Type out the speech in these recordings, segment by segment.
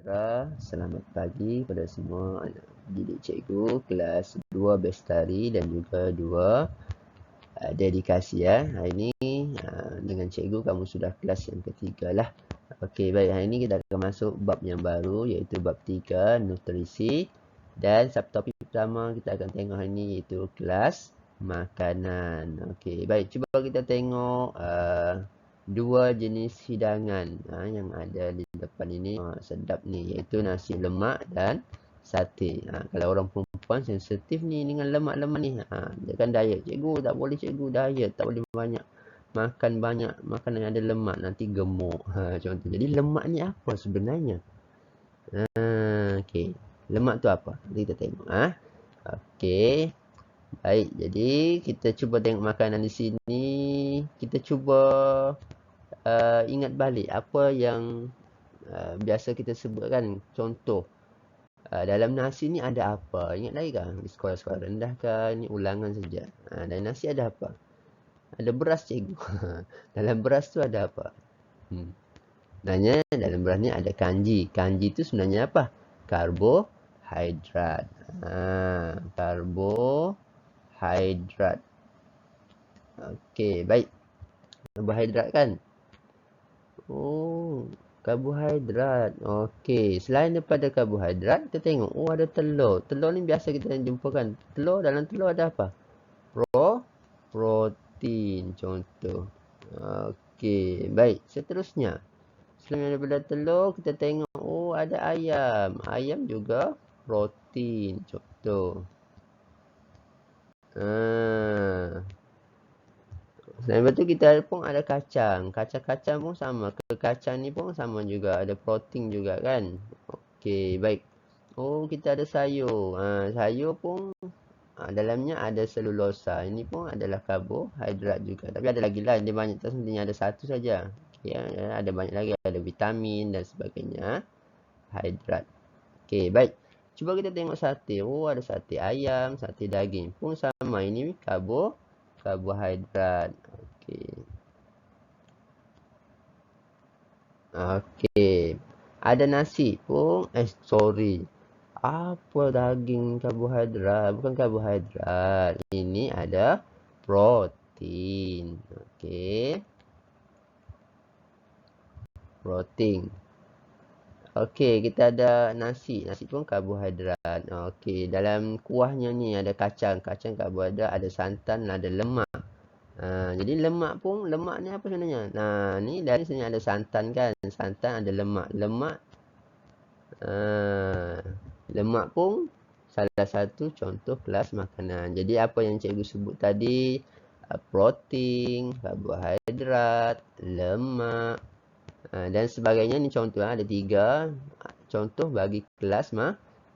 sejahtera, selamat pagi pada semua anak didik cikgu kelas 2 Bestari dan juga 2 dedikasi ya. Hari ini dengan cikgu kamu sudah kelas yang ketiga lah. Okey, baik, hari ini kita akan masuk bab yang baru iaitu bab 3 nutrisi, dan subtopik pertama kita akan tengok hari ini iaitu kelas makanan. Okey, baik, cuba kita tengok dua jenis hidangan yang ada di depan ini. Sedap ni, iaitu nasi lemak dan sate. Kalau orang perempuan sensitif ni dengan lemak-lemak ni, dia kan diet. Cikgu tak boleh, cikgu diet, tak boleh banyak makanan yang ada lemak, nanti gemuk. Contoh. Jadi lemak ni apa sebenarnya? Okey. Lemak tu apa? Nanti kita tengok. Okey. Baik, jadi kita cuba tengok makanan di sini. Kita cuba ingat balik apa yang biasa kita sebutkan. Contoh, dalam nasi ni ada apa? Ingat lagi kan? Di sekolah-sekolah rendah kan? Ni ulangan saja. Dalam nasi ada apa? Ada beras, cikgu. Dalam beras tu ada apa? Sebenarnya dalam beras ni ada kanji. Kanji tu sebenarnya apa? Karbohidrat. Karbohidrat. Okey, baik. Karbohidrat kan? Oh, karbohidrat. Okey, selain daripada karbohidrat, kita tengok, ada telur. Telur ni biasa kita jumpa kan. Dalam telur ada apa? Protein contoh. Okey, baik. Seterusnya, selain daripada telur, kita tengok, ada ayam. Ayam juga protein contoh. Selain daripada tu kita pun ada kacang. Kacang-kacang pun sama. Kacang ni pun sama juga. Ada protein juga kan. Okey, baik. Kita ada sayur. Sayur pun dalamnya ada selulosa. Ini pun adalah karbohidrat juga. Tapi ada lagi lah. Dia banyak, tak semestinya ada satu saja. Okay, ada banyak lagi. Ada vitamin dan sebagainya. Hidrat. Okey, baik. Cuba kita tengok sate. Ada sate ayam, sate daging. Pun sama. Ini karbohidrat. Okey. Ada nasi pun. Apa daging karbohidrat? Bukan karbohidrat. Ini ada protein. Okey. Protein. Okey, kita ada nasi. Nasi pun karbohidrat. Okey, dalam kuahnya ni ada kacang. Kacang karbohidrat, ada santan, ada lemak. Jadi lemak ni apa sebenarnya? Ni dari sini ada santan kan. Santan ada lemak. Lemak pun salah satu contoh kelas makanan. Jadi apa yang cikgu sebut tadi, protein, karbohidrat, lemak dan sebagainya, ni contoh. Ada 3 contoh bagi kelas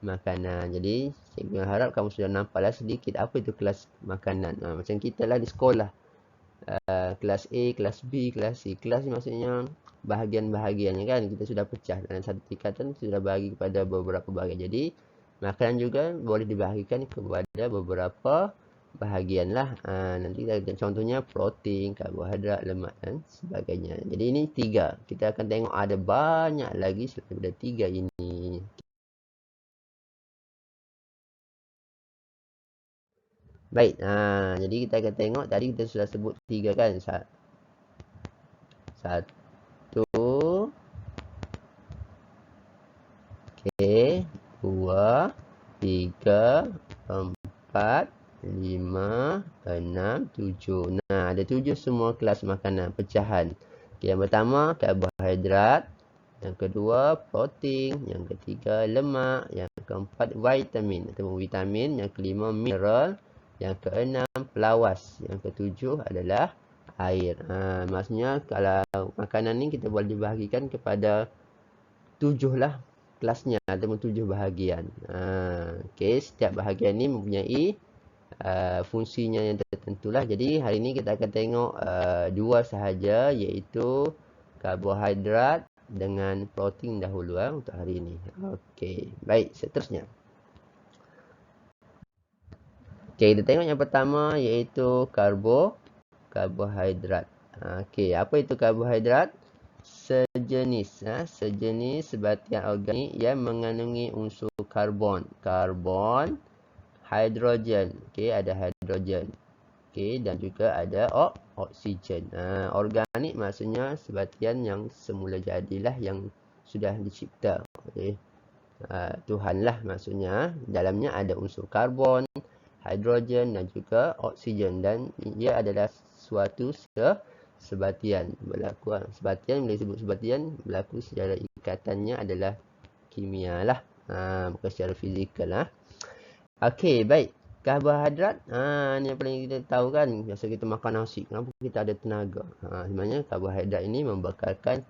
makanan. Jadi cikgu harap kamu sudah nampaklah sedikit apa itu kelas makanan. Macam kita lah di sekolah. Kelas A, kelas B, kelas C. Kelas ni maksudnya bahagian-bahagiannya kan. Kita sudah pecah dalam satu tingkatan, sudah bagi kepada beberapa bahagian. Jadi makanan juga boleh dibahagikan kepada beberapa bahagian lah. Nanti kita contohnya protein, karbohidrat, lemak dan sebagainya. Jadi ini 3. Kita akan tengok ada banyak lagi selain daripada 3 ini. Baik, jadi kita akan tengok. Tadi kita sudah sebut 3 kan. 1, okey, 2, 3, 4, 5, 6, 7. Ada 7 semua kelas makanan pecahan. Okey, yang pertama karbohidrat, yang kedua protein, yang ketiga lemak, yang keempat vitamin atau vitamin, yang kelima mineral, yang keenam pelawas, yang ketujuh adalah air. Maksudnya kalau makanan ni kita boleh dibahagikan kepada 7 lah kelasnya ataupun 7 bahagian. Okey, setiap bahagian ni mempunyai fungsinya yang tertentu lah. Jadi hari ni kita akan tengok 2 sahaja, iaitu karbohidrat dengan protein dahulu untuk hari ini. Okey, baik, seterusnya. Okey, kita tengok yang pertama iaitu karbohidrat. Okey, apa itu karbohidrat? sejenis, sejenis sebatian organik yang mengandungi unsur karbon, hidrogen, okey, ada hidrogen, okey, dan juga ada oksigen. Organik maksudnya sebatian yang semula jadilah, yang sudah dicipta oleh Tuhan lah maksudnya. Dalamnya ada unsur karbon, hidrogen dan juga oksigen, dan ia adalah suatu sebatian. Berlaku sebatian, bila disebut sebatian, berlaku secara ikatannya adalah kimia lah, bukan secara fizikal lah. Okey, baik. Karbohidrat, ni yang paling kita tahu kan. Biasa kita makan nasi, kenapa kita ada tenaga? Sebenarnya karbohidrat ini membekalkan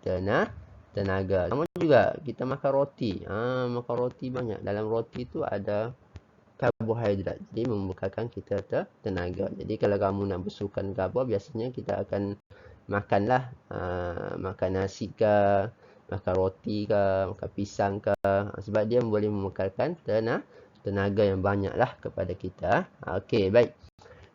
tenaga. Sama juga kita makan roti. Makan roti banyak. Dalam roti tu ada karbohidrat. Jadi membekalkan kita tenaga. Jadi kalau kamu nak bersukan karbo, biasanya kita akan makanlah makan nasi ke, makan roti ke, makan pisang ke, sebab dia boleh membekalkan tenaga yang banyak lah kepada kita. Okey, baik.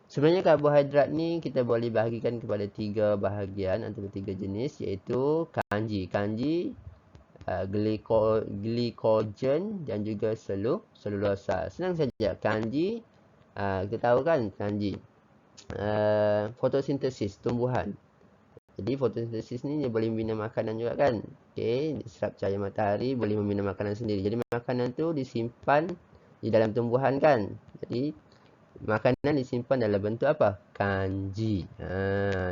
Sebenarnya karbohidrat ni kita boleh bahagikan kepada 3 bahagian atau 3 jenis, iaitu kanji, glikogen dan juga selulosa. Senang saja. Kanji, kita tahu kan kanji, fotosintesis, tumbuhan. Jadi fotosintesis ni dia boleh membina makanan juga kan. Okey, diserap cahaya matahari boleh membina makanan sendiri. Jadi makanan tu disimpan di dalam tumbuhan kan. Jadi makanan disimpan dalam bentuk apa? Kanji.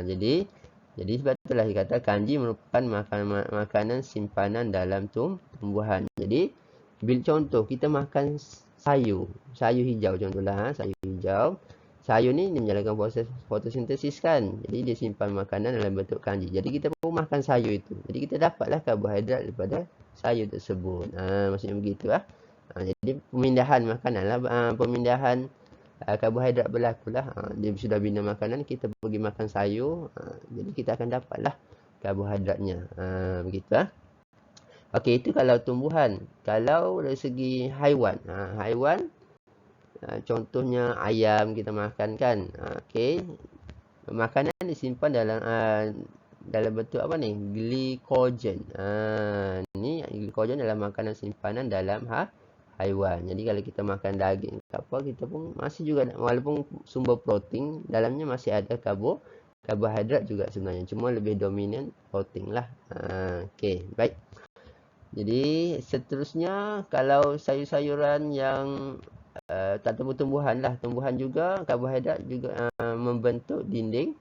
Jadi sebab itulah dikata kanji merupakan makanan simpanan dalam tumbuhan. Jadi bil contoh kita makan sayur hijau contohlah, sayur hijau. Sayur ni menjalankan proses fotosintesis kan. Jadi dia simpan makanan dalam bentuk kanji. Jadi kita pun makan sayur itu. Jadi kita dapatlah karbohidrat daripada sayur tersebut. Maksudnya begitu lah. Jadi pemindahan makanan lah, pemindahan karbohidrat berlaku lah. Dia sudah bina makanan, kita pergi makan sayur, jadi kita akan dapatlah karbohidratnya. Begitu lah. Okey, itu kalau tumbuhan. Kalau dari segi haiwan, contohnya ayam kita makan kan. Okey, makanan disimpan dalam bentuk apa ni? Glikogen. Ni glikogen adalah makanan simpanan dalam haiwan. Jadi kalau kita makan daging apa, kita pun masih juga, walaupun sumber protein, dalamnya masih ada karbohidrat juga sebenarnya. Cuma lebih dominan protein lah. Okey, baik. Jadi seterusnya kalau sayur-sayuran yang tak tumbuhan lah, tumbuhan juga karbohidrat juga membentuk dinding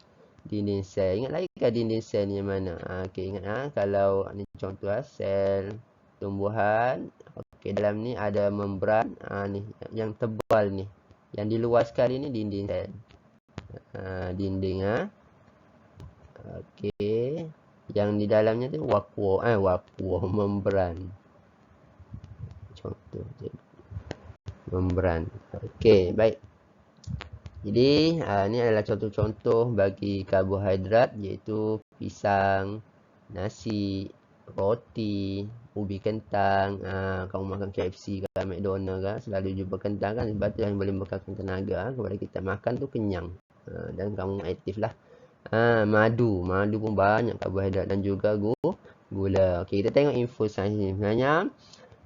sel. Ingat lagi ke dinding sel ni yang mana? Okey, ingat kalau ni contoh sel tumbuhan. Okey, dalam ni ada membran, ni yang tebal ni. Yang di luar sekali ni dinding sel. Dinding Okey. Yang di dalamnya tu vakuum, membran. Contoh membran. Okey, baik. Jadi ni adalah contoh-contoh bagi karbohidrat, iaitu pisang, nasi, roti, ubi kentang. Kamu makan KFC ke McDonald ke, selalu jumpa kentang kan, sebab tu yang boleh membekalkan tenaga kepada kita. Makan tu kenyang, dan kamu aktif lah. Madu pun banyak karbohidrat dan juga gula. Okey, kita tengok info sains ni. Sebenarnya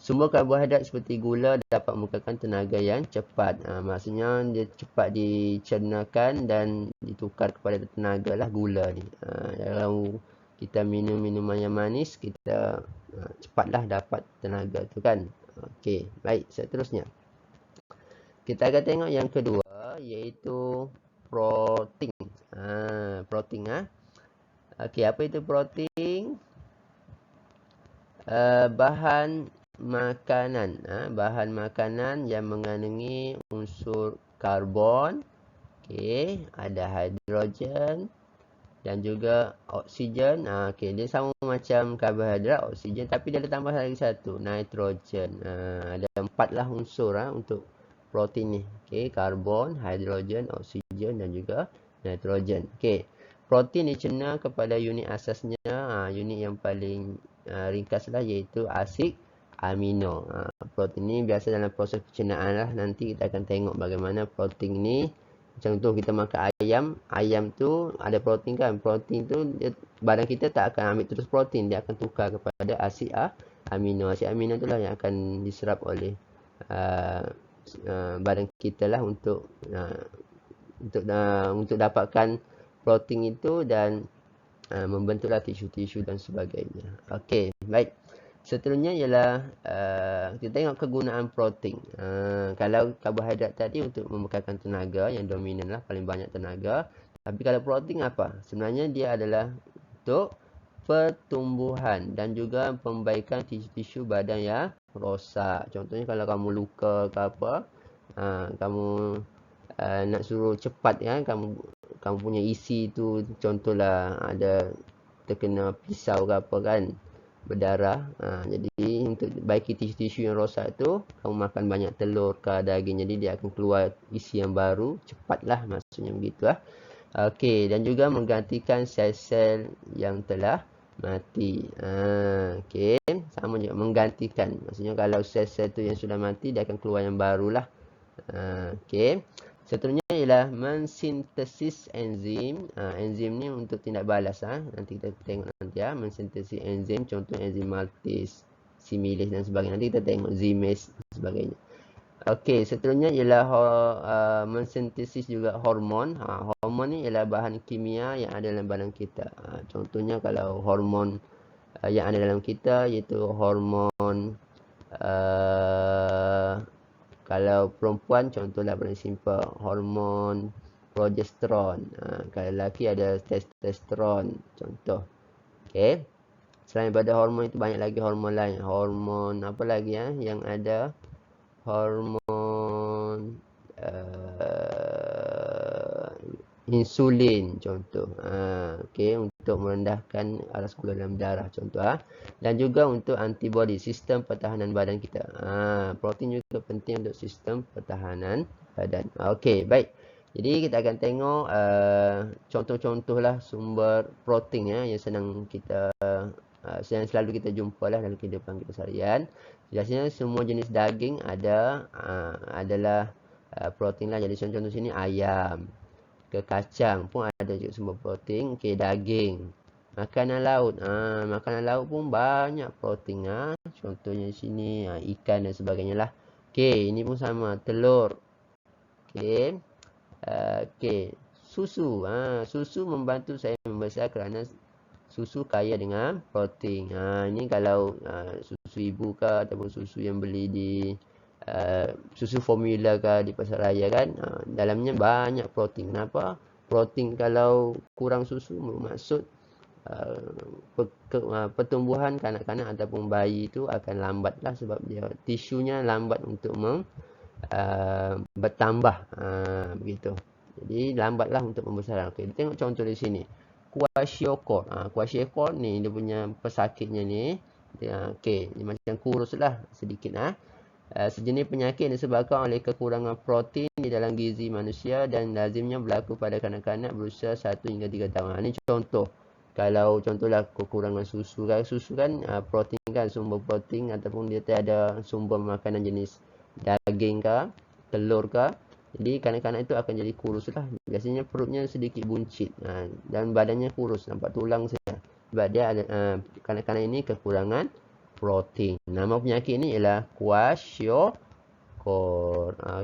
sumber karbohidrat seperti gula dapat membekalkan tenaga yang cepat. Maksudnya dia cepat dicernakan dan ditukar kepada tenaga lah gula ni. Kalau kita minum minuman yang manis, kita cepatlah dapat tenaga tu kan. Okey, baik. Seterusnya kita akan tengok yang kedua, iaitu protein. Protein. Okey, apa itu protein? Bahan makanan yang mengandungi unsur karbon, okey, ada hidrogen dan juga oksigen. Okey, dia sama macam karbohidrat, oksigen, tapi dia ada tambah lagi satu, nitrogen. Ada 4 lah unsur untuk protein ni. Okey, karbon, hidrogen, oksigen dan juga nitrogen. Okey, protein dicerna kepada unit asasnya. Unit yang paling ringkaslah iaitu asid amino. Protein ni biasa dalam proses pencernaan lah. Nanti kita akan tengok bagaimana protein ni Contoh kita makan ayam, ayam tu ada protein kan. Protein tu badan kita tak akan ambil terus protein, dia akan tukar kepada asid amino. Asid amino itulah yang akan diserap oleh badan kita lah untuk dapatkan protein itu dan membentuklah tisu-tisu dan sebagainya. Okey, baik. Seterusnya ialah kita tengok kegunaan protein. Kalau karbohidrat tadi untuk membekalkan tenaga, yang dominan lah, paling banyak tenaga. Tapi kalau protein apa? Sebenarnya dia adalah untuk pertumbuhan dan juga pembaikan tisu-tisu badan yang rosak. Contohnya kalau kamu luka ke apa, kamu nak suruh cepat kan, kamu punya isi tu, contohlah ada terkena pisau ke apa kan, berdarah. Jadi untuk baiki tisu-tisu yang rosak tu, kamu makan banyak telur ke daging, jadi dia akan keluar isi yang baru cepatlah, maksudnya begitu lah. Okey, dan juga menggantikan sel-sel yang telah mati. Okey, sama juga menggantikan. Maksudnya kalau sel-sel tu yang sudah mati, dia akan keluar yang barulah. Okey. Seterusnya ialah mensintesis enzim. Enzim ni untuk tindak balas. Nanti kita tengok nanti ya. Mensintesis enzim, contoh enzim maltase, similase dan sebagainya. Nanti kita tengok zimase dan sebagainya. Okey, seterusnya ialah mensintesis juga hormon. Hormon ni ialah bahan kimia yang ada dalam badan kita. Contohnya kalau hormon yang ada dalam kita iaitu hormon kalau perempuan contohlah paling simple hormon progesteron. Kalau lelaki ada testosteron contoh. Okey. Selain daripada hormon itu banyak lagi hormon lain. Hormon apa lagi yang ada? Hormon insulin contoh. Okey, untuk merendahkan aras gula dalam darah contoh. Dan juga untuk antibody, sistem pertahanan badan kita. Protein juga penting untuk sistem pertahanan badan. Okey, baik. Jadi kita akan tengok contoh-contohlah sumber protein yang senang kita yang selalu kita jumpa lah dalam kehidupan kita seharian. Biasanya semua jenis daging adalah protein lah. Jadi contoh sini ayam, ke kacang pun ada juga sumber protein. Okey, daging. Makanan laut. Makanan laut pun banyak protein. Contohnya di sini ikan dan sebagainya lah. Okey, ini pun sama, telur. Okey. Okey, susu. Susu membantu saya membesar kerana susu kaya dengan protein. Ini kalau susu ibu ke ataupun susu yang beli di susu formula ke di pasar raya kan, dalamnya banyak protein. Kenapa? Protein kalau kurang susu bermaksud pertumbuhan kanak-kanak ataupun bayi itu akan lambat lah, sebab dia tisunya lambat untuk bertambah, begitu. Jadi lambatlah untuk pembesaran. Okey, tengok contoh di sini. Kwashiorkor. Kwashiorkor ni dia punya pesakitnya ni. Okey, dia macam kurus lah sedikit. Sejenis penyakit disebabkan oleh kekurangan protein di dalam gizi manusia dan lazimnya berlaku pada kanak-kanak berusia 1 hingga 3 tahun. Ini contoh. Kalau contohlah kekurangan susu kan protein kan, sumber protein ataupun dia tiada sumber makanan jenis daging ke, telur ke. Jadi kanak-kanak itu akan jadi kurus lah. Biasanya perutnya sedikit buncit dan badannya kurus, nampak tulang saja. Sebab dia ada kanak-kanak ini kekurangan protein. Nama penyakit ini ialah kwashiorkor.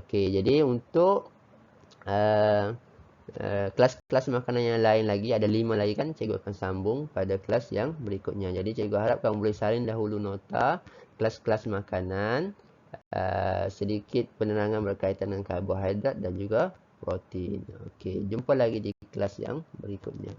Okey, jadi untuk kelas-kelas makanan yang lain lagi, ada 5 lagi kan, cikgu akan sambung pada kelas yang berikutnya. Jadi cikgu harap kamu boleh salin dahulu nota kelas-kelas makanan, sedikit penerangan berkaitan dengan karbohidrat dan juga protein. Okey, jumpa lagi di kelas yang berikutnya.